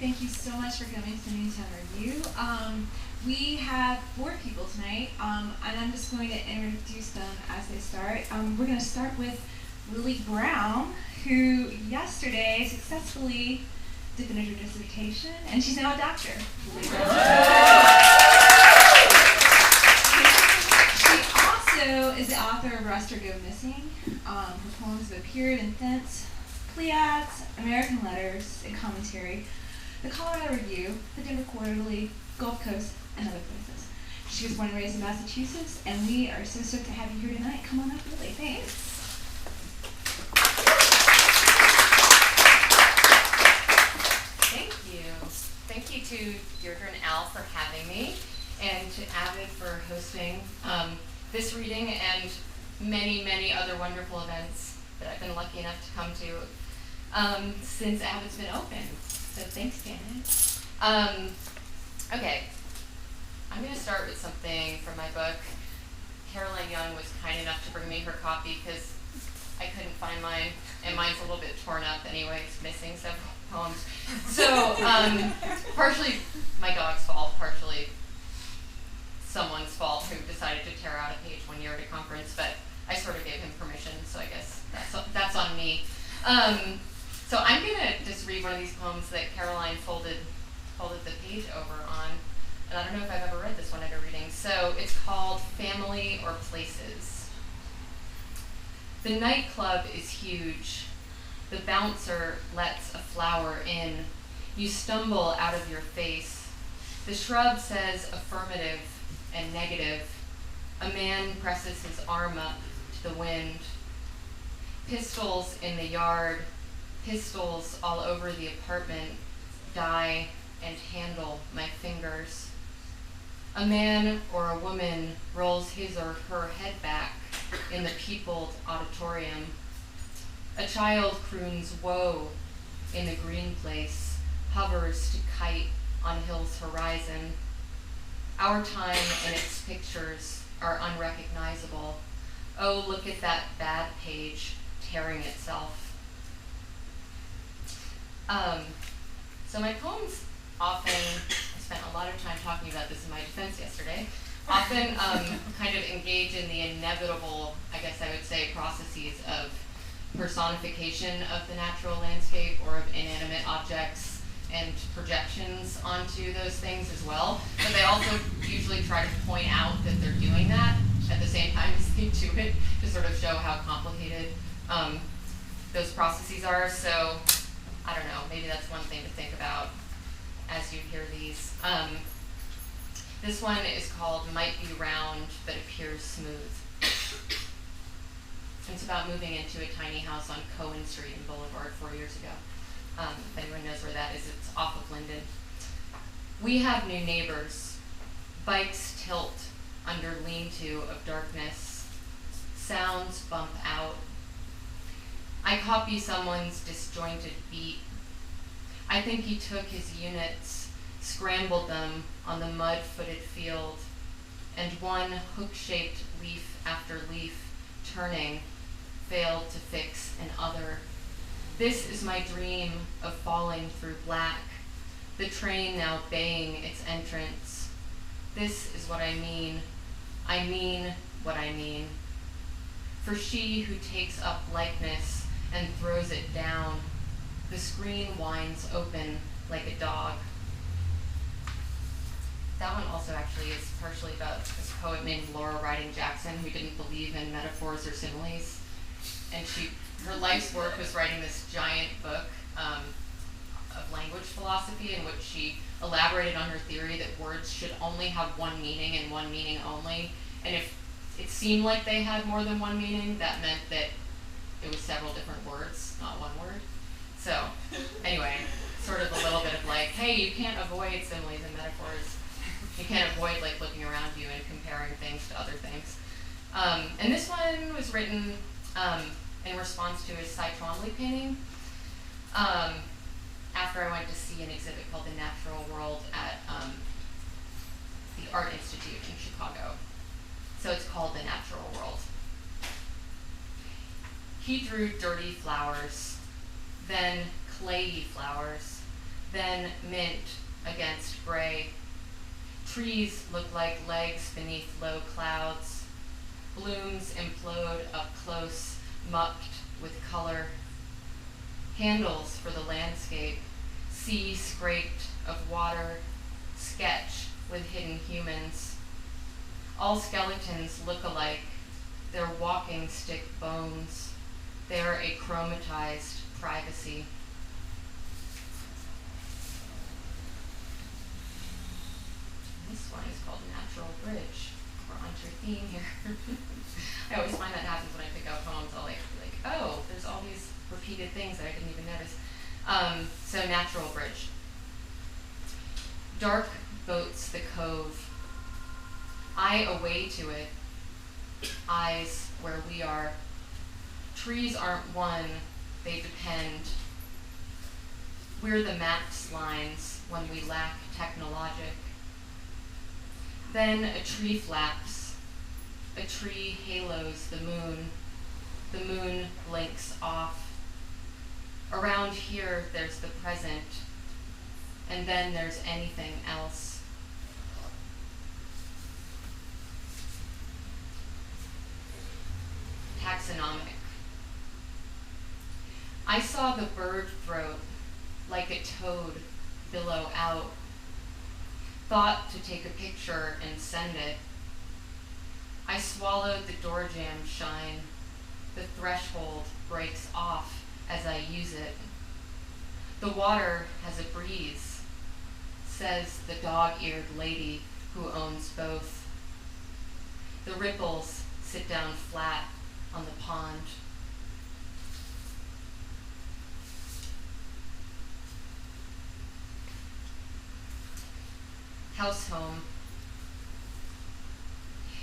Thank you so much for coming to Newtown Revue. We have 4 people tonight, and I'm just going to introduce them as they start. We're going to start with Lily Brown, who yesterday successfully defended her dissertation, and she's now a doctor. Lily Brown. She also is the author of Rust or Go Missing. Her poems have appeared in Thence, Pleiads, American Letters, and Commentary, the Colorado Review, the Denver Quarterly, Gulf Coast, and other places. She was born and raised in Massachusetts, and we are so stoked to have you here tonight. Come on up, Lily. Thanks. Thank you. Thank you to Deirdre and Al for having me, and to Avid for hosting this reading and many, many other wonderful events that I've been lucky enough to come to since Avid's been open. So thanks, Janet. Okay, I'm going to start with something from my book. Caroline Young was kind enough to bring me her copy because I couldn't find mine, and mine's a little bit torn up anyway. It's missing several poems. So partially my dog's fault, partially someone's fault who decided to tear out a page one year at a conference, but I sort of gave him permission, so I guess that's on me. So I'm going to just read one of these poems that Caroline folded the page over on, and I don't know if I've ever read this one at a reading. So it's called Family or Places. The nightclub is huge. The bouncer lets a flower in. You stumble out of your face. The shrub says affirmative and negative. A man presses his arm up to the wind. Pistols in the yard. Pistols all over the apartment die and handle my fingers. A man or a woman rolls his or her head back in the peopled auditorium. A child croons woe in the green place, hovers to kite on hill's horizon. Our time and its pictures are unrecognizable. Oh, look at that bad page tearing itself. So my poems often, I spent a lot of time talking about this in my defense yesterday, often kind of engage in the inevitable, I guess I would say, processes of personification of the natural landscape or of inanimate objects and projections onto those things as well. But they also usually try to point out that they're doing that at the same time as they do it to sort of show how complicated those processes are. So I don't know, maybe that's one thing to think about as you hear these. This one is called Might Be Round, but Appears Smooth. It's about moving into a tiny house on Cohen Street in Boulevard 4 years ago. If anyone knows where that is, it's off of Linden. We have new neighbors. Bikes tilt under lean-to of darkness. Sounds bump out. I copy someone's disjointed beat. I think he took his units, scrambled them on the mud-footed field, and one hook-shaped leaf after leaf, turning, failed to fix an other. This is my dream of falling through black, the train now baying its entrance. This is what I mean. I mean what I mean. For she who takes up likeness and throws it down, the screen winds open like a dog. That one also actually is partially about this poet named Laura Riding Jackson who didn't believe in metaphors or similes. And her life's work was writing this giant book of language philosophy in which she elaborated on her theory that words should only have one meaning and one meaning only. And if it seemed like they had more than one meaning, that meant that it was several different words, not one word. So anyway, sort of a little bit of like, hey, you can't avoid similes and metaphors. You can't avoid like looking around you and comparing things to other things. And this one was written in response to his Cy Twombly painting. After I went to see an exhibit called The Natural World at the Art Institute in Chicago. So it's called The Natural World. He drew dirty flowers, then clayey flowers, then mint against gray. Trees look like legs beneath low clouds. Blooms implode up close, mucked with color. Handles for the landscape, sea scraped of water, sketch with hidden humans. All skeletons look alike. They're walking stick bones. They're a chromatized privacy. This one is called Natural Bridge. We're on to your theme here. I always find that happens when I pick out poems. I'll be like, oh, there's all these repeated things that I didn't even notice. So Natural Bridge. Dark boats the cove. Eye away to it. Eyes where we are. Trees aren't one, they depend. We're the max lines when we lack technologic. Then a tree flaps. A tree halos the moon. The moon blinks off. Around here, there's the present, and then there's anything else. Taxonomic. I saw the bird throat like a toad billow out. Thought to take a picture and send it. I swallowed the door jamb shine. The threshold breaks off as I use it. The water has a breeze, says the dog-eared lady who owns both. The ripples sit down flat on the pond. House home.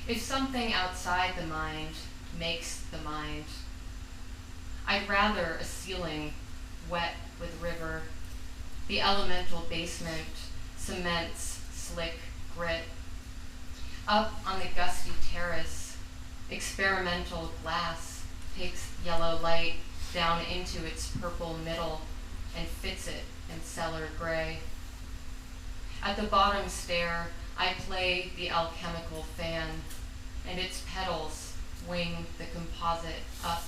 If something outside the mind makes the mind, I'd rather a ceiling wet with river, the elemental basement cements slick grit. Up on the gusty terrace, experimental glass takes yellow light down into its purple middle and fits it in cellar gray. At the bottom stair, I play the alchemical fan, and its petals wing the composite up.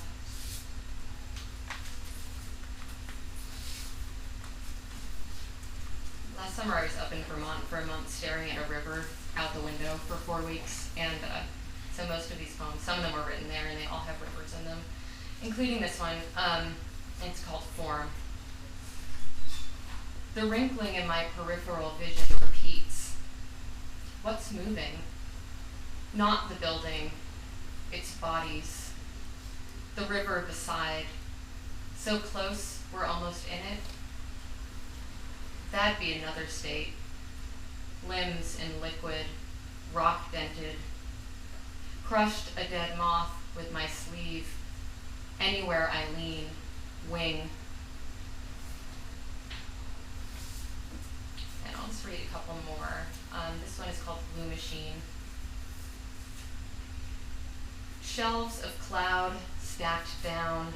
Last summer I was up in Vermont for a month staring at a river out the window for 4 weeks, and so most of these poems, some of them were written there and they all have rivers in them, including this one. It's called Form. The wrinkling in my peripheral vision repeats. What's moving? Not the building, its bodies. The river beside. So close, we're almost in it. That'd be another state. Limbs in liquid, rock dented. Crushed a dead moth with my sleeve. Anywhere I lean, wing. And I'll just read a couple more. This one is called Blue Machine. Shelves of cloud stacked down.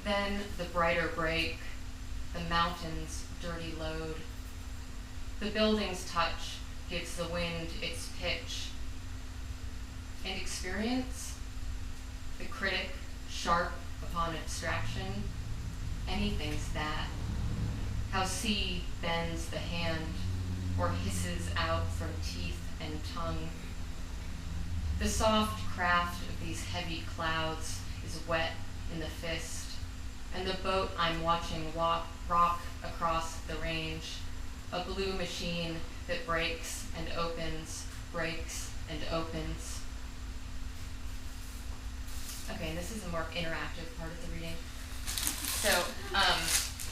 Then the brighter break, the mountain's dirty load. The building's touch gives the wind its pitch. And experience, the critic sharp upon abstraction, anything's that. How sea bends the hand or hisses out from teeth and tongue. The soft craft of these heavy clouds is wet in the fist, and the boat I'm watching rock across the range, a blue machine that breaks and opens, breaks and opens. Okay, and this is a more interactive part of the reading. So,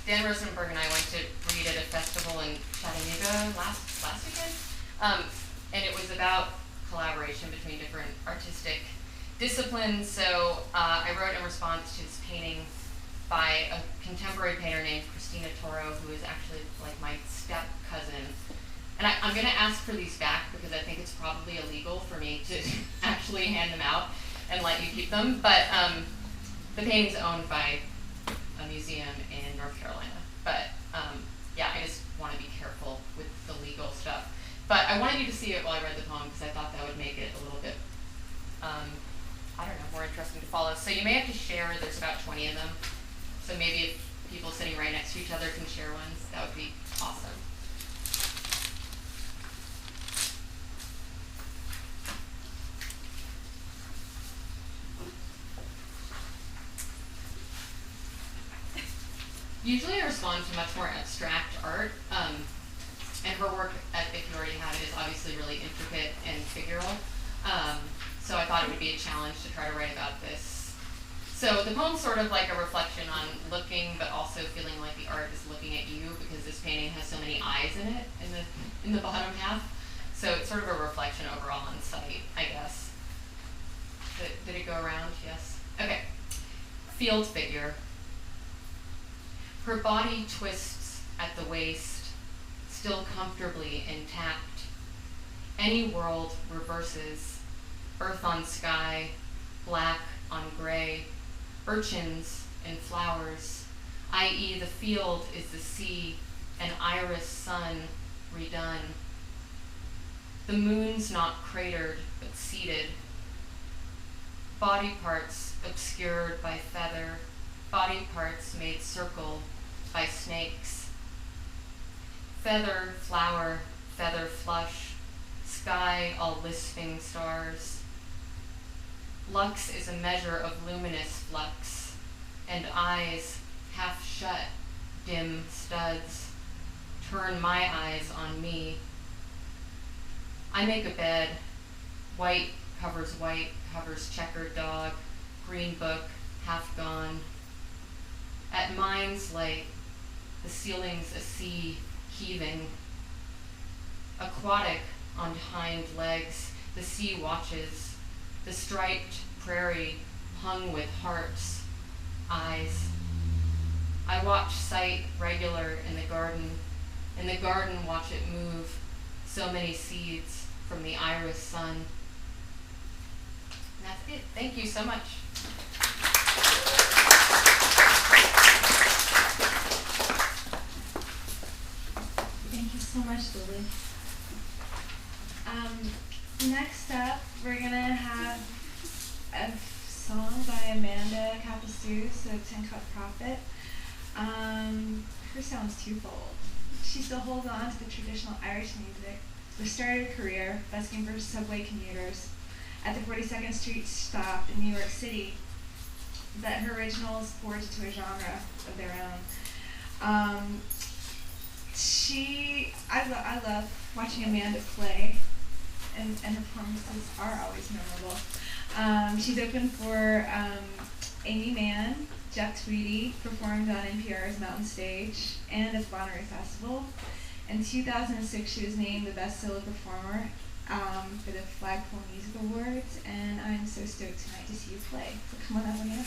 Dan Rosenberg and I went to read at a festival in Chattanooga last weekend, and it was about collaboration between different artistic disciplines. So I wrote in response to this painting by a contemporary painter named Christina Toro, who is actually like my step cousin. And I'm going to ask for these back because I think it's probably illegal for me to actually hand them out and let you keep them. But the painting's owned by a museum in North Carolina. But yeah, But I wanted you to see it while I read the poem because I thought that would make it a little bit, I don't know, more interesting to follow. So you may have to share, there's about 20 of them. So maybe if people sitting right next to each other can share ones, that would be awesome. Usually I respond to much more abstract art, and her work, if you already have it, is obviously really intricate and figural. So I thought it would be a challenge to try to write about this. So the poem's sort of like a reflection on looking, but also feeling like the art is looking at you, because this painting has so many eyes in it, in the bottom half. So it's sort of a reflection overall on sight, I guess. Did it go around? Yes? Okay. Field figure. Her body twists at the waist, still comfortably intact. Any world reverses, earth on sky, black on gray, urchins and flowers, i.e. the field is the sea, an iris sun redone. The moon's not cratered, but seated. Body parts obscured by feather, body parts made circle by snakes. Feather, flower, feather flush, sky all lisping stars. Lux is a measure of luminous flux, and eyes half shut, dim studs, turn my eyes on me. I make a bed, white covers checkered dog, green book, half gone. At mind's light, the ceiling's a sea heaving. Aquatic on hind legs, the sea watches, the striped prairie hung with hearts, eyes. I watch sight regular in the garden watch it move, so many seeds from the iris sun. And that's it. Thank you so much. Thank you so much, Lily. Next up, we're gonna have a song by Amanda Kapousouz, so Cup Prophete. Her sound's twofold. She still holds on to the traditional Irish music, but started a career busking for subway commuters at the 42nd Street stop in New York City, that her originals forged into a genre of their own. I love watching Amanda play, and her performances are always memorable. She's opened for Amy Mann, Jeff Tweedy, performed on NPR's Mountain Stage and at the Bonnaroo Festival. In 2006, she was named the Best Solo Performer for the Flagpole Music Awards, and I'm so stoked tonight to see you play. So come on up, Amanda.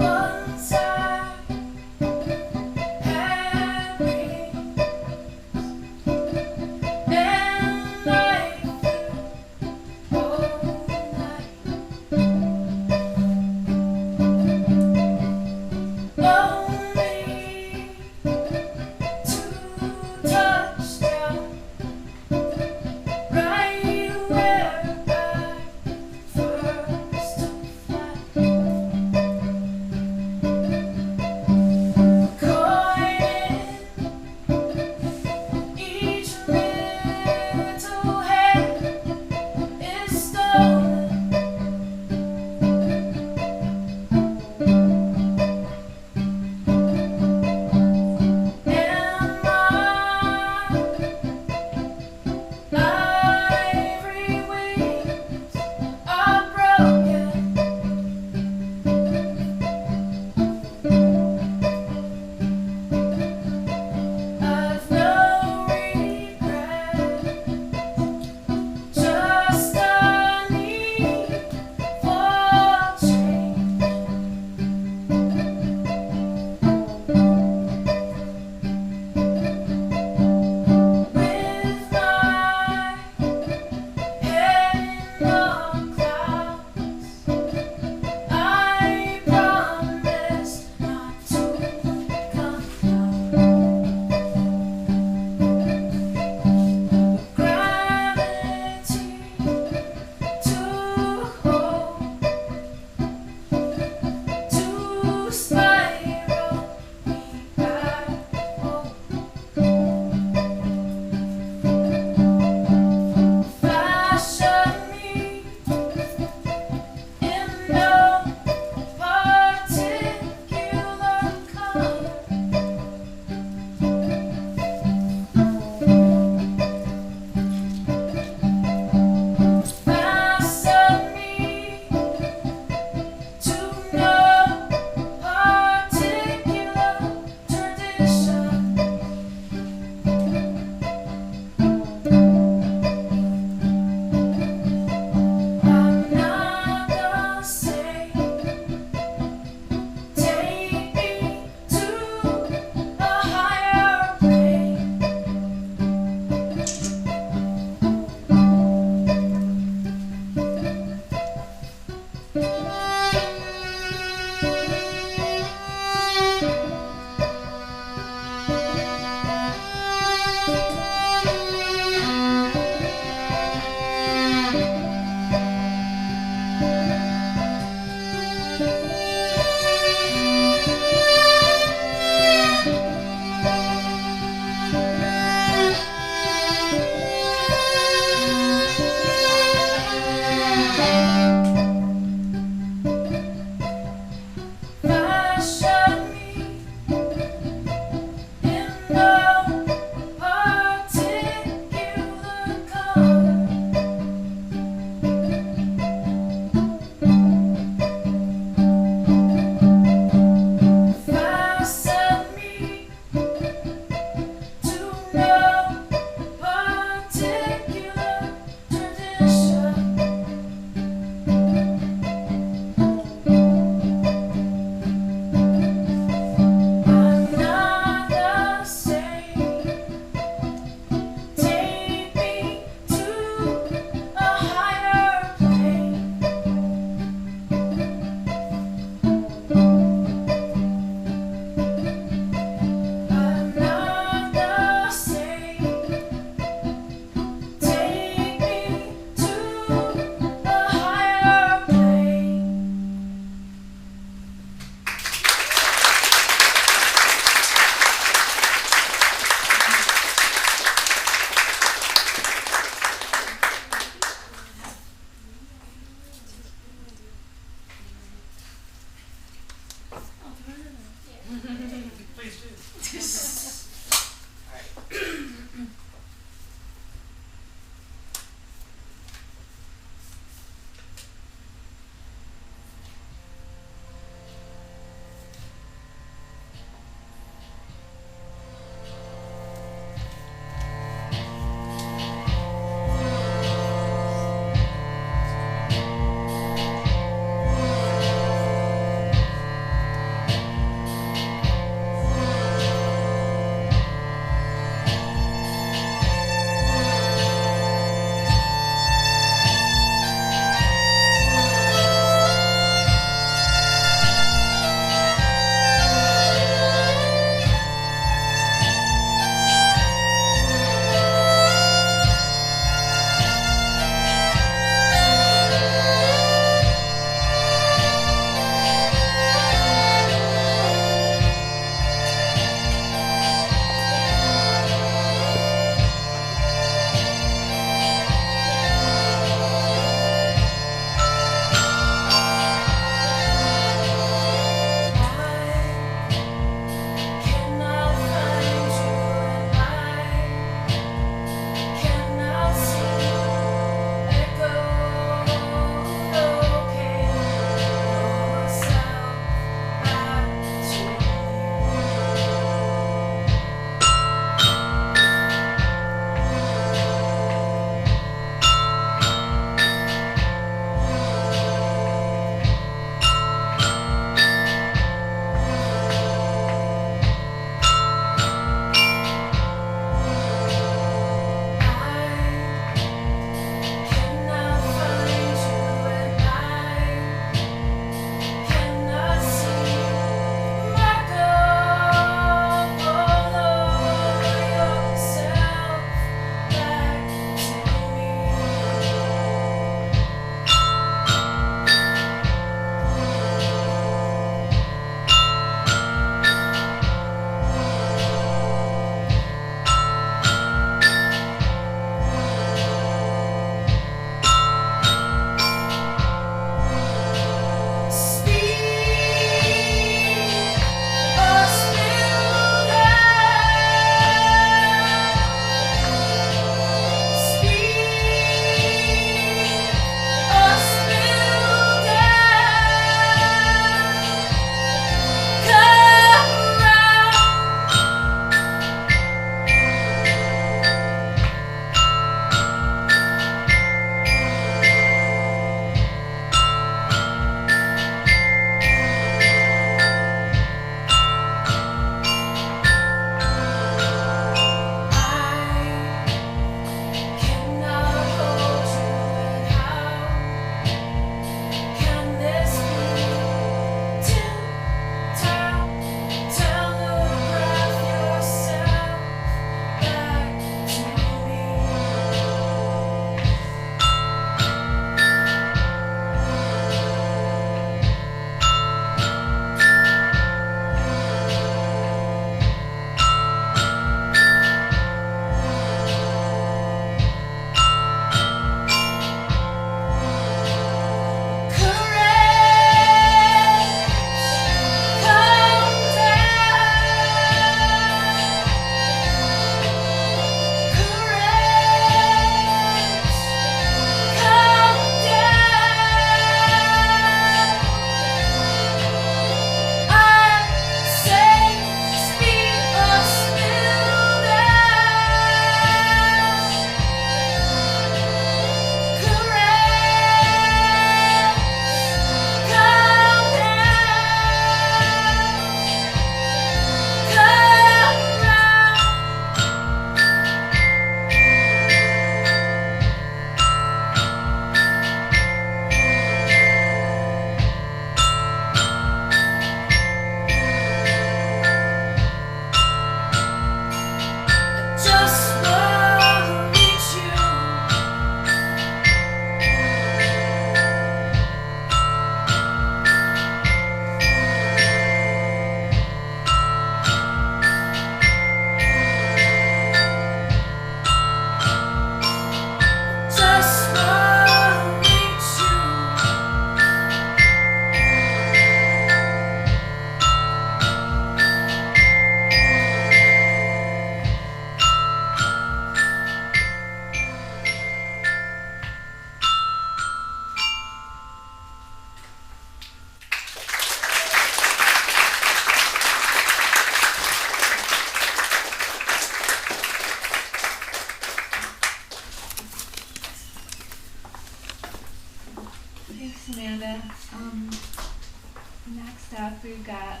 we've got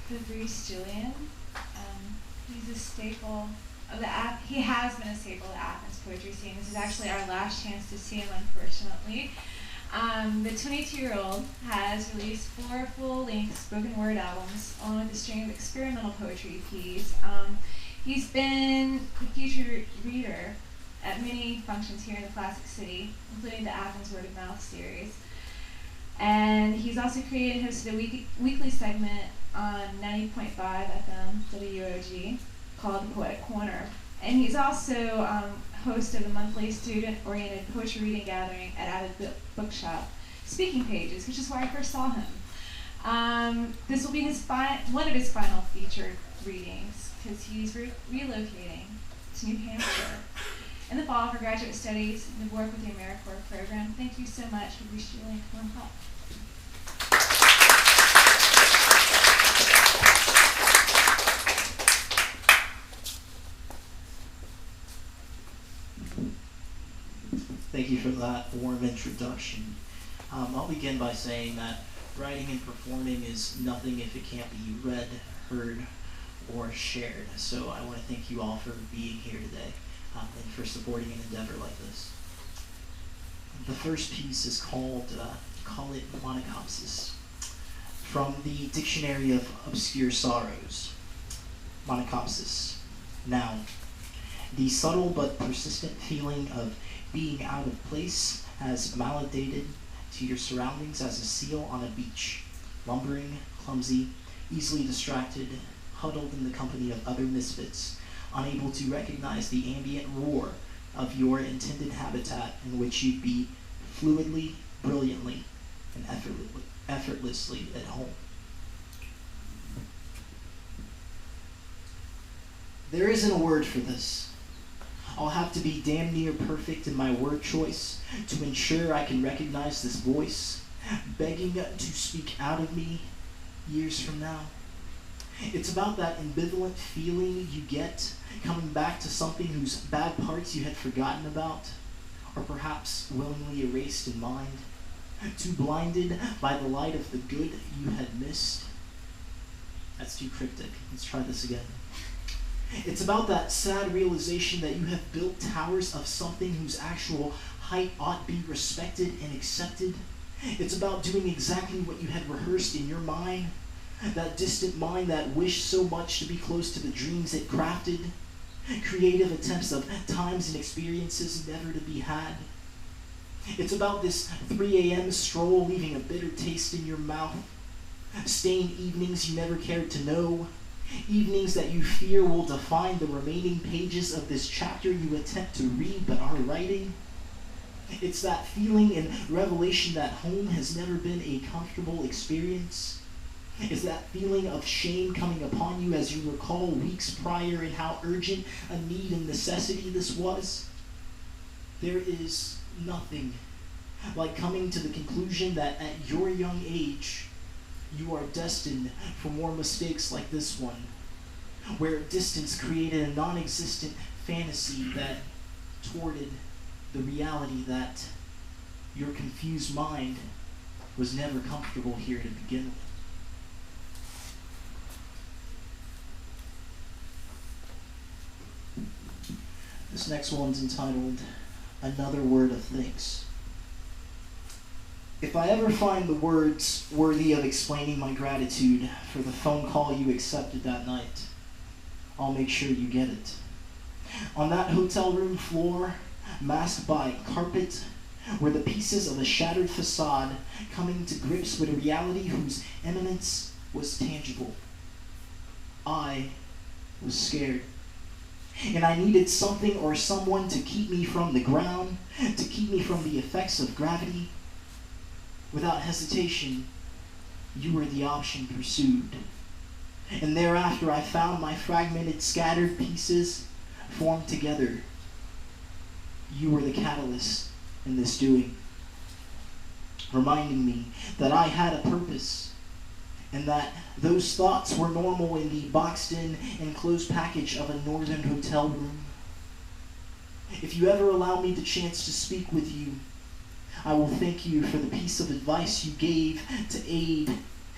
Fabrice Julien. He's a staple of the he has been a staple of the Athens poetry scene. This is actually our last chance to see him, unfortunately. The 22-year-old has released 4 full-length spoken word albums, along with a string of experimental poetry EPs. He's been the featured reader at many functions here in the Classic City, including the Athens Word of Mouth series. And he's also created and hosted a weekly segment on 90.5 FM WOG called The Poetic Corner. And he's also host of the monthly student-oriented poetry reading gathering at Avid Bookshop, Speaking Pages, which is where I first saw him. This will be one of his final featured readings, because he's relocating to New Hampshire in the fall for graduate studies and work with the AmeriCorps program. Thank you so much for Julien. Come on up. Thank you for that warm introduction. I'll begin by saying that writing and performing is nothing if it can't be read, heard, or shared. So I want to thank you all for being here today and for supporting an endeavor like this. The first piece is called Call It Monachopsis, from the Dictionary of Obscure Sorrows. Monachopsis, noun. The subtle but persistent feeling of being out of place, as maladated to your surroundings as a seal on a beach, lumbering, clumsy, easily distracted, huddled in the company of other misfits, unable to recognize the ambient roar of your intended habitat in which you'd be fluidly, brilliantly, and effortlessly at home. There isn't a word for this. I'll have to be damn near perfect in my word choice to ensure I can recognize this voice, begging to speak out of me years from now. It's about that ambivalent feeling you get coming back to something whose bad parts you had forgotten about, or perhaps willingly erased in mind, too blinded by the light of the good you had missed. That's too cryptic. Let's try this again. It's about that sad realization that you have built towers of something whose actual height ought be respected and accepted. It's about doing exactly what you had rehearsed in your mind, that distant mind that wished so much to be close to the dreams it crafted, creative attempts of times and experiences never to be had. It's about this 3 a.m. stroll leaving a bitter taste in your mouth, stained evenings you never cared to know, evenings that you fear will define the remaining pages of this chapter you attempt to read but are writing. It's that feeling and revelation that home has never been a comfortable experience. It's that feeling of shame coming upon you as you recall weeks prior and how urgent a need and necessity this was. There is nothing like coming to the conclusion that at your young age, you are destined for more mistakes like this one, where distance created a non-existent fantasy that thwarted the reality that your confused mind was never comfortable here to begin with. This next one's entitled Another Word of Thanks. If I ever find the words worthy of explaining my gratitude for the phone call you accepted that night, I'll make sure you get it. On that hotel room floor, masked by carpet, were the pieces of a shattered facade coming to grips with a reality whose imminence was tangible. I was scared. And I needed something or someone to keep me from the ground, to keep me from the effects of gravity. Without hesitation, you were the option pursued. And thereafter I found my fragmented, scattered pieces formed together. You were the catalyst in this doing, reminding me that I had a purpose, and that those thoughts were normal in the boxed-in, enclosed package of a northern hotel room. If you ever allow me the chance to speak with you, I will thank you for the piece of advice you gave to aid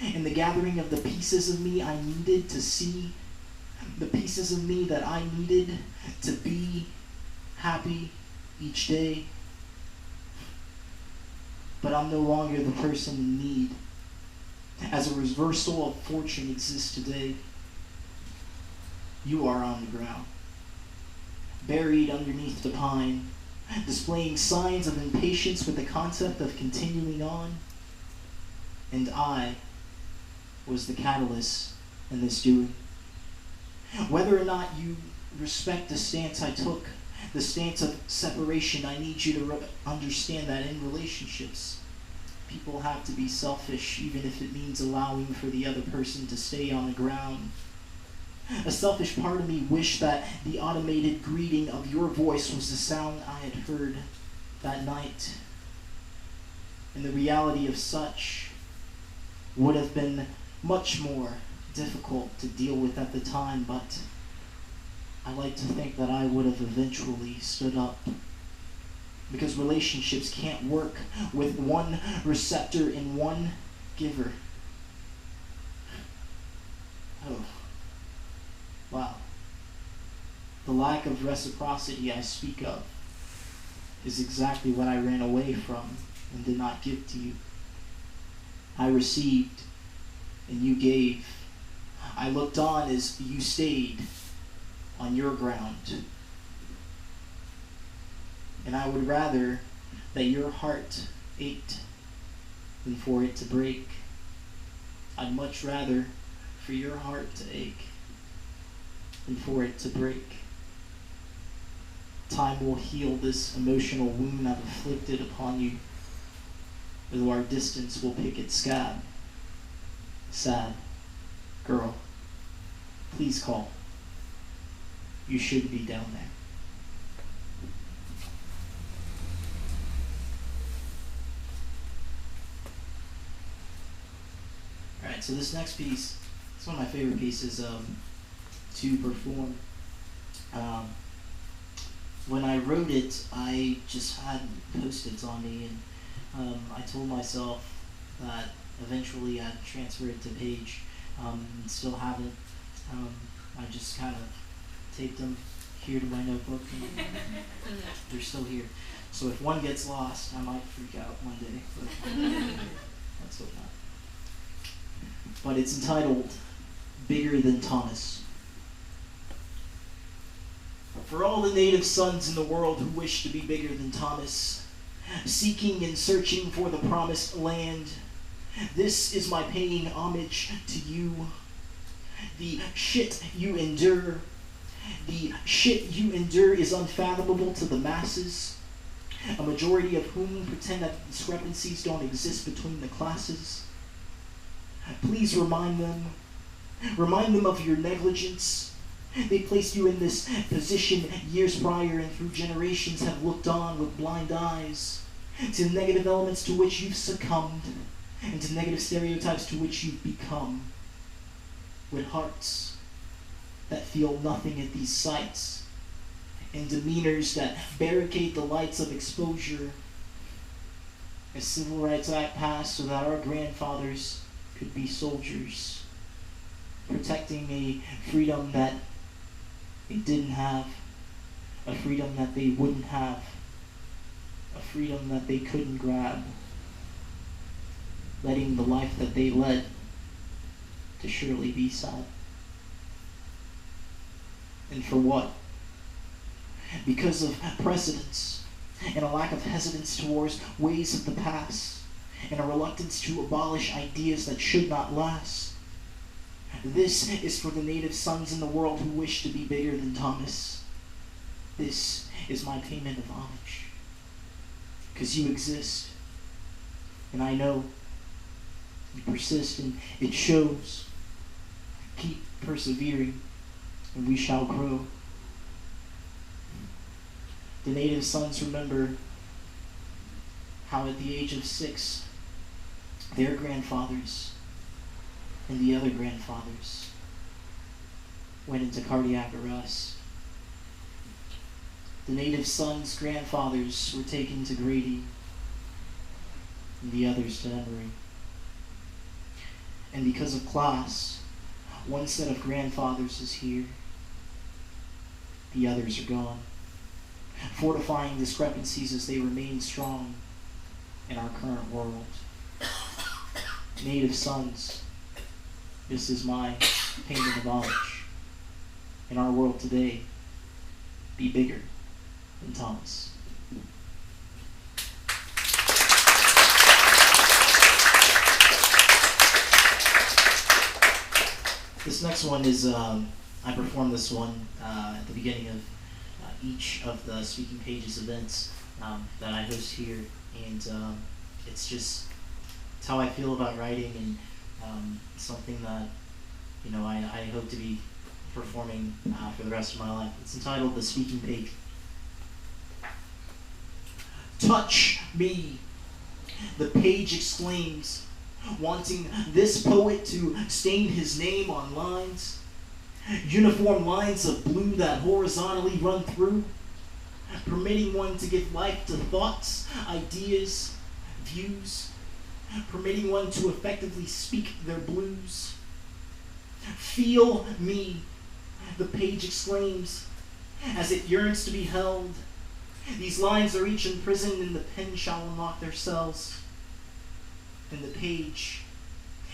in the gathering of the pieces of me I needed to see, the pieces of me that I needed to be happy each day. But I'm no longer the person in need. As a reversal of fortune exists today, you are on the ground, buried underneath the pine, displaying signs of impatience with the concept of continuing on. And I was the catalyst in this doing. Whether or not you respect the stance I took, the stance of separation, I need you to understand that in relationships, people have to be selfish, even if it means allowing for the other person to stay on the ground. A selfish part of me wished that the automated greeting of your voice was the sound I had heard that night. And the reality of such would have been much more difficult to deal with at the time, but I like to think that I would have eventually stood up. Because relationships can't work with one receptor and one giver. Oh. Wow. The lack of reciprocity I speak of is exactly what I ran away from and did not give to you. I received and you gave. I looked on as you stayed on your ground. And I would rather that your heart ached than for it to break. I'd much rather for your heart to ache than for it to break. Time will heal this emotional wound I've inflicted upon you, though our distance will pick its scab. Sad girl, please call. You should be down there. Alright, so this next piece, it's one of my favorite pieces to perform. When I wrote it, I just had Post-its on me, and I told myself that eventually I'd transfer it to page. Still haven't. I just kind of taped them here to my notebook, and they're still here. So if one gets lost, I might freak out one day, but let's hope not. But it's entitled Bigger Than Thomas. For all the native sons in the world who wish to be bigger than Thomas, seeking and searching for the promised land, this is my paying homage to you. The shit you endure is unfathomable to the masses, a majority of whom pretend that discrepancies don't exist between the classes. Please remind them of your negligence. They placed you in this position years prior and through generations have looked on with blind eyes to negative elements to which you've succumbed and to negative stereotypes to which you've become, with hearts that feel nothing at these sights and demeanors that barricade the lights of exposure. A Civil Rights Act passed so that our grandfathers could be soldiers, protecting a freedom that they didn't have, a freedom that they wouldn't have, a freedom that they couldn't grab, letting the life that they led to surely be sad. And for what? Because of precedents and a lack of hesitance towards ways of the past and a reluctance to abolish ideas that should not last. This is for the native sons in the world who wish to be bigger than Thomas. This is my payment of homage. Because you exist. And I know you persist and it shows. Keep persevering and we shall grow. The native sons remember how at the age of 6, their grandfathers and the other grandfathers went into cardiac arrest. The native sons' grandfathers were taken to Grady and the others to Emory. And because of class, one set of grandfathers is here, the others are gone, fortifying discrepancies as they remain strong in our current world. Native sons, this is my painting of homage. In our world today, be bigger than Thomas. This next one is, I performed this one at the beginning of each of the Speaking Pages events that I host here, and it's how I feel about writing, and something that I hope to be performing for the rest of my life. It's entitled The Speaking Page. Touch me, the page exclaims, wanting this poet to stain his name on lines, uniform lines of blue that horizontally run through, permitting one to give life to thoughts, ideas, views, permitting one to effectively speak their blues. Feel me, the page exclaims, as it yearns to be held. These lines are each imprisoned, and the pen shall unlock their cells. And the page,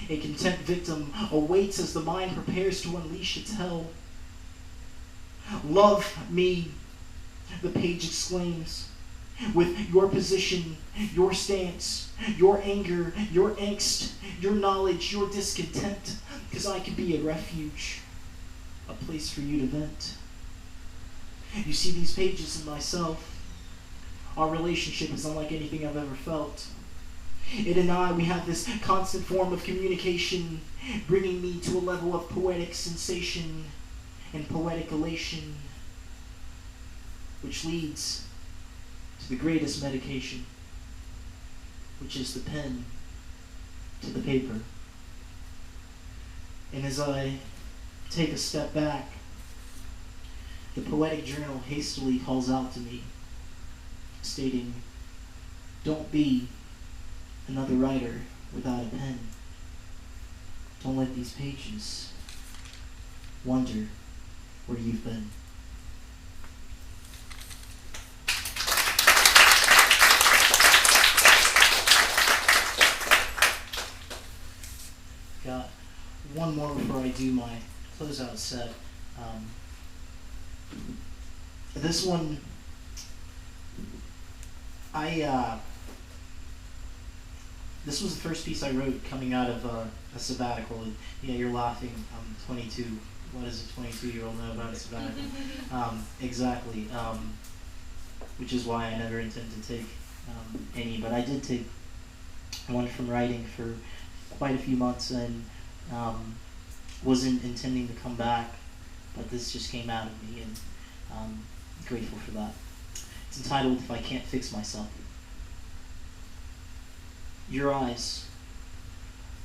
a content victim, awaits as the mind prepares to unleash its hell. Love me, the page exclaims, with your position, your stance, your anger, your angst, your knowledge, your discontent, because I could be a refuge, a place for you to vent. You see these pages in myself. Our relationship is unlike anything I've ever felt. It and I, we have this constant form of communication, bringing me to a level of poetic sensation and poetic elation, which leads to the greatest medication, which is the pen to the paper. And as I take a step back, the poetic journal hastily calls out to me, stating, "Don't be another writer without a pen. Don't let these pages wonder where you've been." Got one more before I do my closeout set. This one, this was the first piece I wrote coming out of a sabbatical. Yeah, you're laughing. I'm 22. What does a 22-year-old know about a sabbatical? Exactly. Which is why I never intend to take any. But I did take one from writing for quite a few months, and wasn't intending to come back. But this just came out of me, and I'm grateful for that. It's entitled, "If I Can't Fix Myself." Your eyes,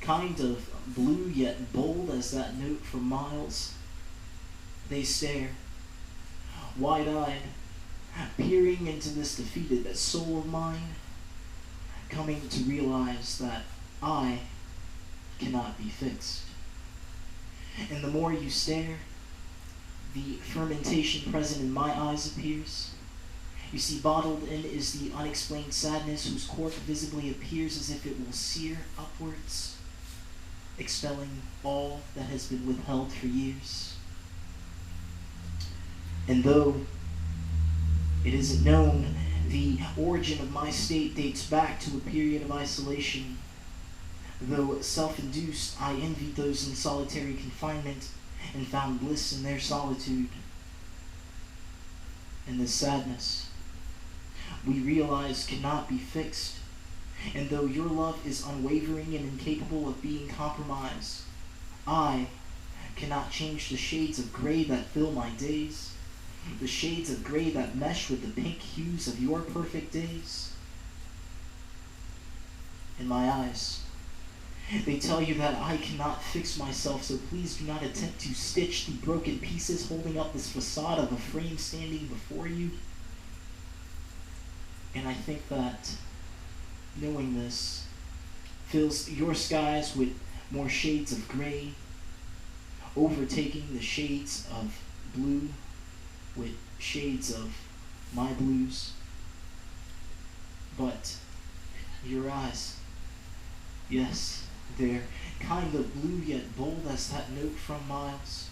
kind of blue yet bold as that note from Miles, they stare, wide-eyed, peering into this defeated soul of mine, coming to realize that I cannot be fixed. And the more you stare, the fermentation present in my eyes appears. You see, bottled in is the unexplained sadness whose cork visibly appears as if it will sear upwards, expelling all that has been withheld for years. And though it isn't known, the origin of my state dates back to a period of isolation. Though self-induced, I envied those in solitary confinement and found bliss in their solitude. And this sadness, we realize, cannot be fixed. And though your love is unwavering and incapable of being compromised, I cannot change the shades of gray that fill my days, the shades of gray that mesh with the pink hues of your perfect days. In my eyes, they tell you that I cannot fix myself, so please do not attempt to stitch the broken pieces holding up this facade of a frame standing before you. And I think that knowing this fills your skies with more shades of gray, overtaking the shades of blue with shades of my blues. But your eyes, yes, they're kind of blue yet bold as that note from Miles.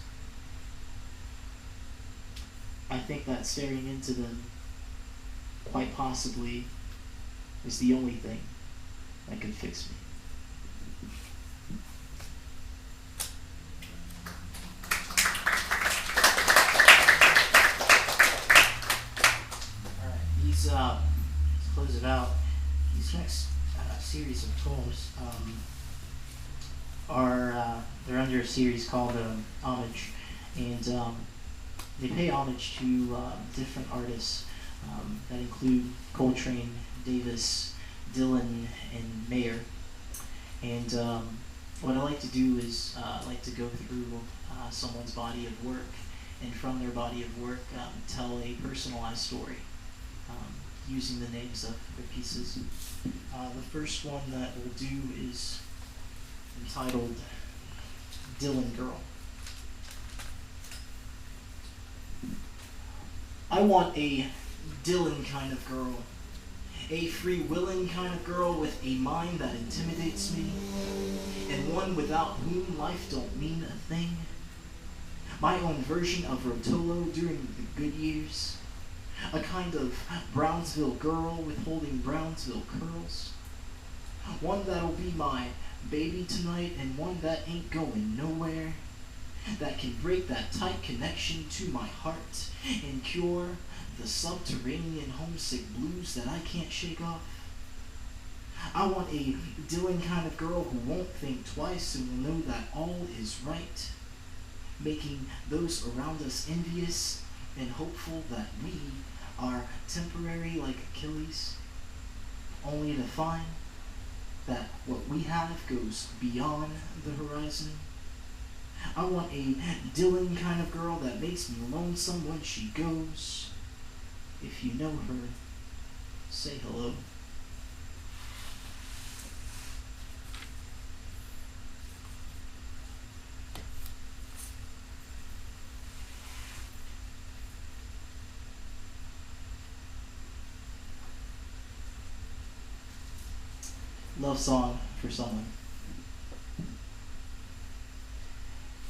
I think that staring into them, quite possibly, is the only thing that could fix me. Alright, let's close it out. These next series of poems they're under a series called Homage, and they pay homage to different artists that include Coltrane, Davis, Dylan, and Mayer. And what I like to do is I like to go through someone's body of work, and from their body of work tell a personalized story using the names of their pieces. The first one that we'll do is entitled Dylan Girl. I want a Dylan kind of girl, a free-willing kind of girl with a mind that intimidates me, and one without whom life don't mean a thing. My own version of Rotolo during the good years, a kind of Brownsville girl withholding Brownsville curls, one that'll be my baby tonight and one that ain't going nowhere, that can break that tight connection to my heart and cure the subterranean homesick blues that I can't shake off. I want a Dylan kind of girl who won't think twice and will know that all is right, making those around us envious and hopeful that we are temporary like Achilles, only to find that what we have goes beyond the horizon. I want a Dylan kind of girl that makes me lonesome when she goes. If you know her, say hello. Love song for someone.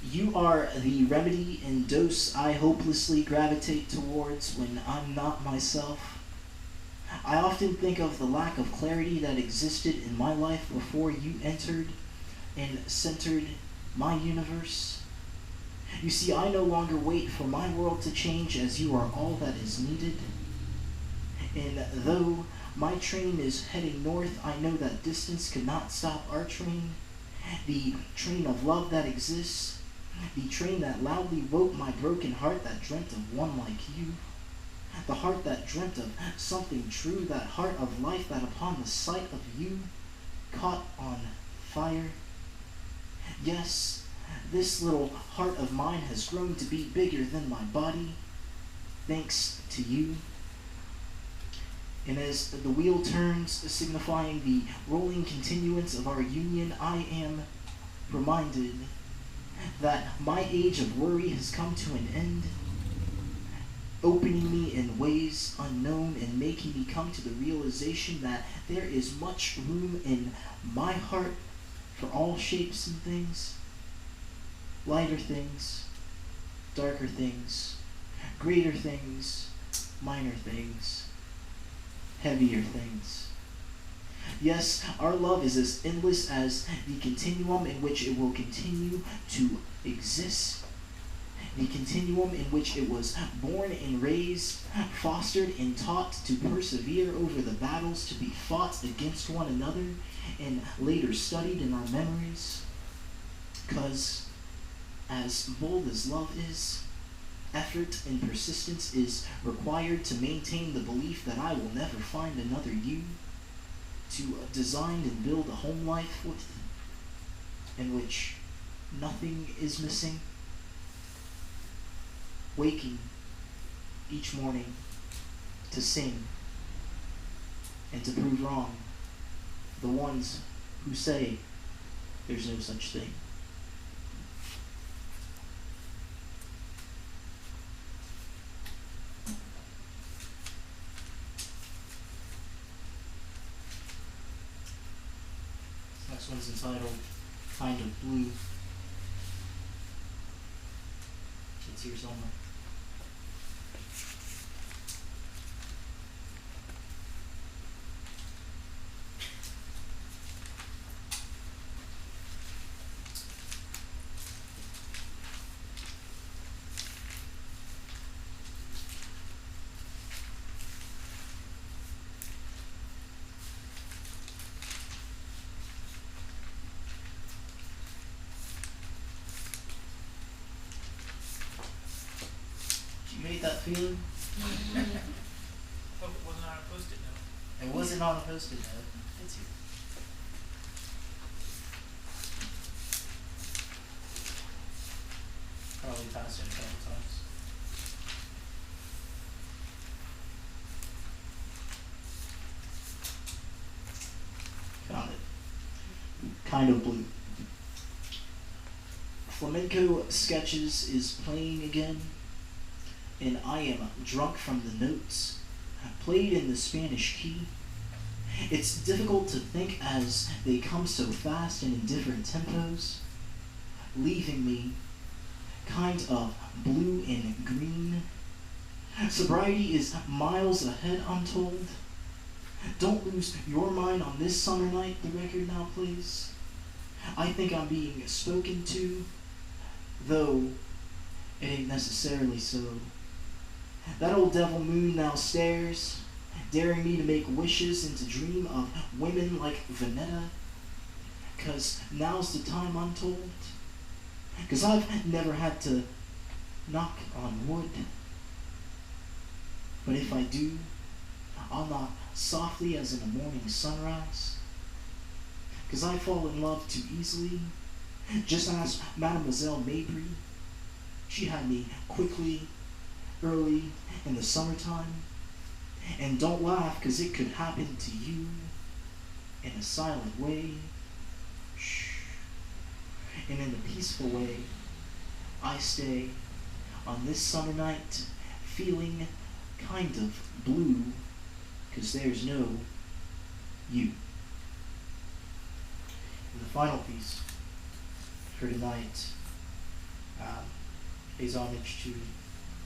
You are the remedy and dose I hopelessly gravitate towards when I'm not myself. I often think of the lack of clarity that existed in my life before you entered and centered my universe. You see, I no longer wait for my world to change, as you are all that is needed. And though my train is heading north, I know that distance cannot stop our train. The train of love that exists, the train that loudly woke my broken heart that dreamt of one like you. The heart that dreamt of something true, that heart of life that upon the sight of you caught on fire. Yes, this little heart of mine has grown to be bigger than my body, thanks to you. And as the wheel turns, signifying the rolling continuance of our union, I am reminded that my age of worry has come to an end, opening me in ways unknown and making me come to the realization that there is much room in my heart for all shapes and things, lighter things, darker things, greater things, minor things, heavier things. Yes, our love is as endless as the continuum in which it will continue to exist. The continuum in which it was born and raised, fostered and taught to persevere over the battles to be fought against one another, and later studied in our memories. 'Cause as bold as love is, effort and persistence is required to maintain the belief that I will never find another you, to design and build a home life with, in which nothing is missing. Waking each morning to sing and to prove wrong the ones who say there's no such thing. This next one's entitled Kind of Blue. It's here somewhere. You made that feeling? Hope it wasn't on a post-it note. It wasn't on a post-it note. It's here. Probably passed it a couple times. Found it. Kind of Blue. Flamenco Sketches is playing again, and I am drunk from the notes, played in the Spanish key. It's difficult to think as they come so fast and in different tempos, leaving me kind of blue and green. Sobriety is miles ahead, I'm told. Don't lose your mind on this summer night, the record now plays. I think I'm being spoken to, though it ain't necessarily so. That old devil moon now stares, daring me to make wishes and to dream of women like Vanetta. 'Cause now's the time, I'm told. 'Cause I've never had to knock on wood. But if I do, I'll knock softly as in a morning sunrise. 'Cause I fall in love too easily. Just ask Mademoiselle Mabry. She had me quickly, early in the summertime. And don't laugh, 'cause it could happen to you in a silent way. Shh. And in a peaceful way, I stay on this summer night feeling kind of blue, 'cause there's no you. And the final piece for tonight pays homage to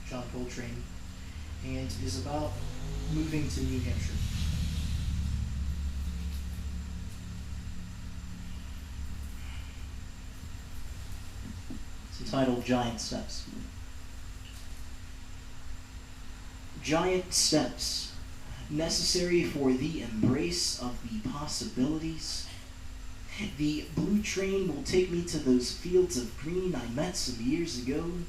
John Coltrane and is about moving to New Hampshire. It's entitled Giant Steps. Giant steps, necessary for the embrace of the possibilities. The blue train will take me to those fields of green I met some years ago.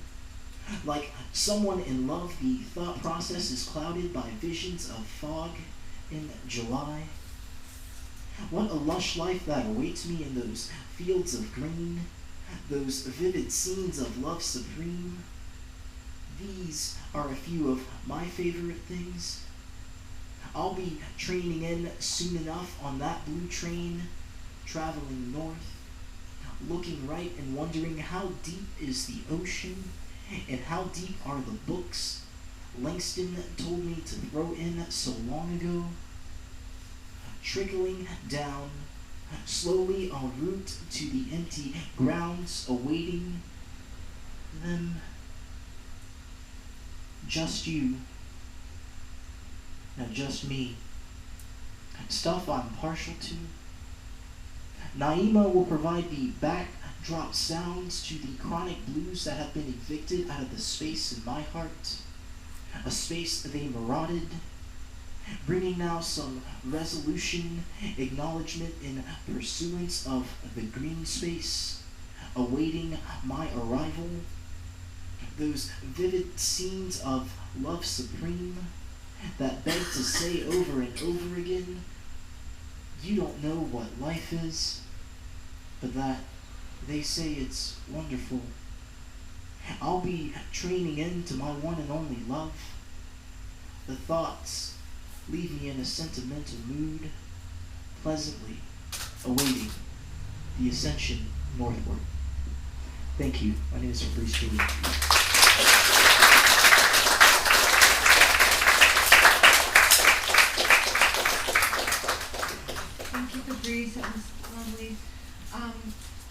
Like someone in love, the thought process is clouded by visions of fog in July. What a lush life that awaits me in those fields of green, those vivid scenes of love supreme. These are a few of my favorite things. I'll be training in soon enough on that blue train, traveling north, looking right and wondering how deep is the ocean and how deep are the books Langston told me to throw in so long ago. Trickling down, slowly en route to the empty grounds awaiting them. Just you. Now just me. Stuff I'm partial to. Naima will provide the backdrop sounds to the chronic blues that have been evicted out of the space in my heart. A space they marauded, bringing now some resolution, acknowledgement in pursuance of the green space, awaiting my arrival. Those vivid scenes of love supreme that beg to say over and over again, you don't know what life is, but that they say it's wonderful. I'll be training into my one and only love. The thoughts leave me in a sentimental mood, pleasantly awaiting the ascension northward. Thank you. My name is Fabrice Julien. Thank you, Fabrice. That was lovely.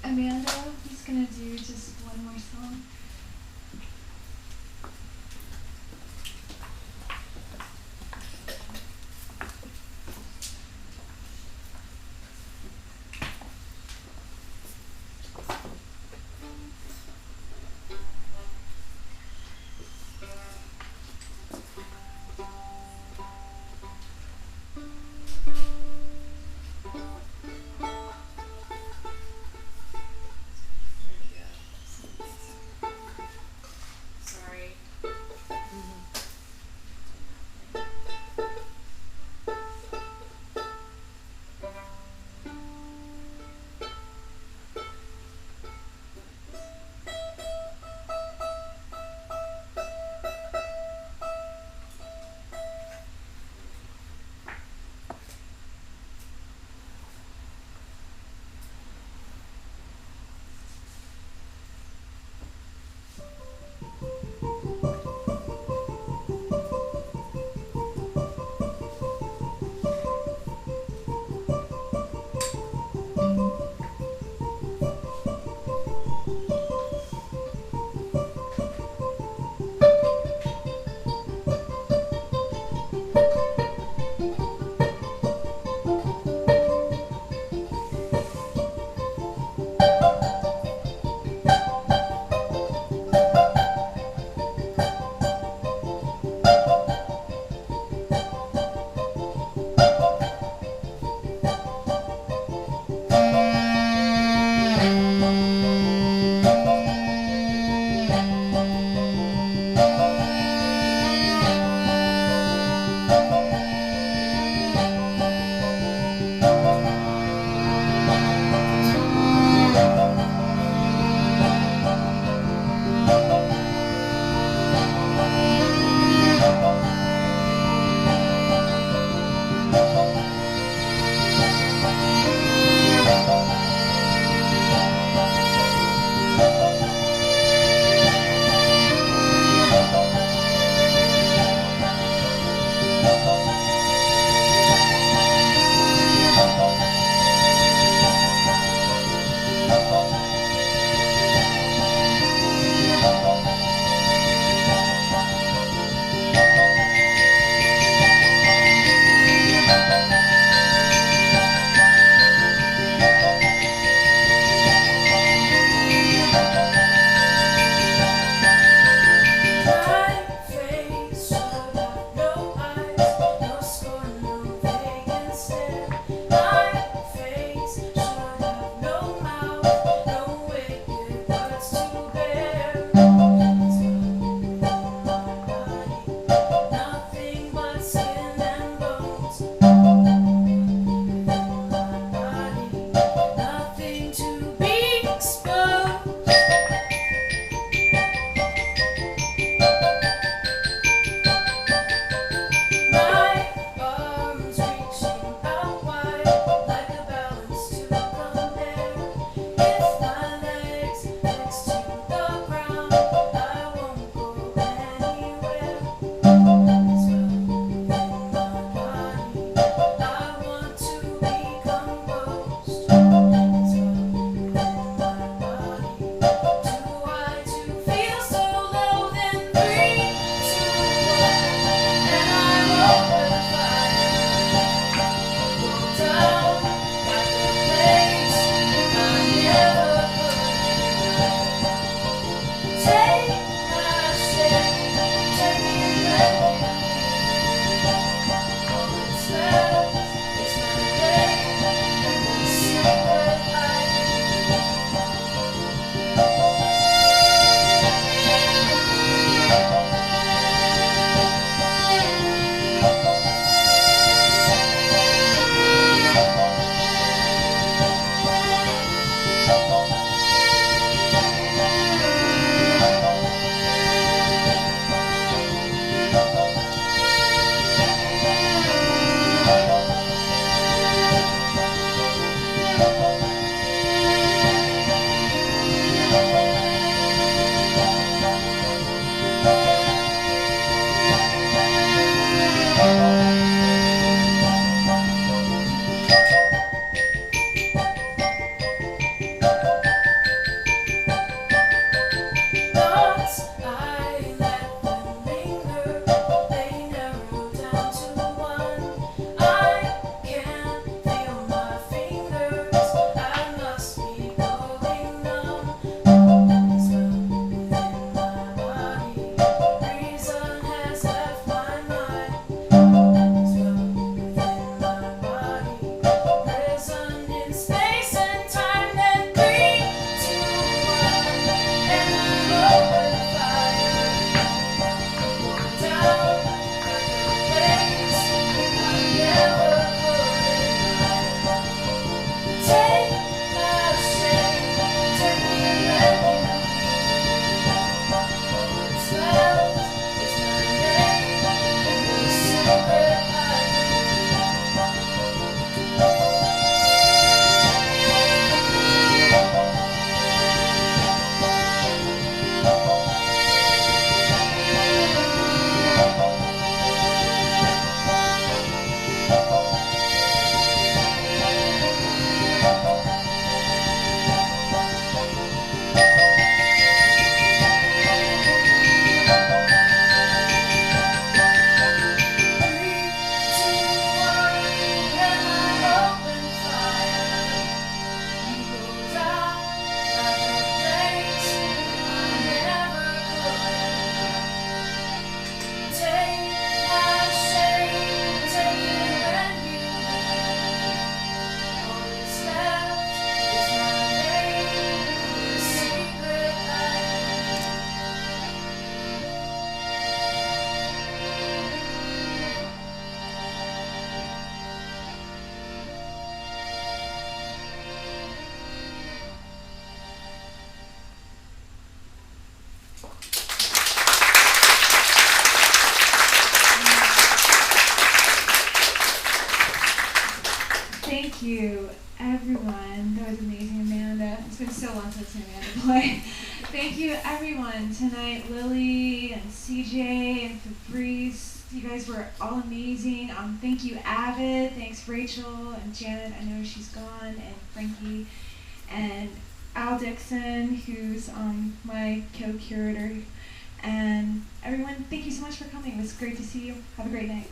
Amanda, who's going to do just one more song? Thank you, everyone. That was amazing, Amanda. It's been so long since I've seen Amanda play. Thank you, everyone. Tonight, Lily and CJ and Fabrice. You guys were all amazing. Thank you, Avid. Thanks, Rachel and Janet. I know she's gone. And Frankie. And Al Dixon, who's my co-curator. And everyone, thank you so much for coming. It was great to see you. Have a great night.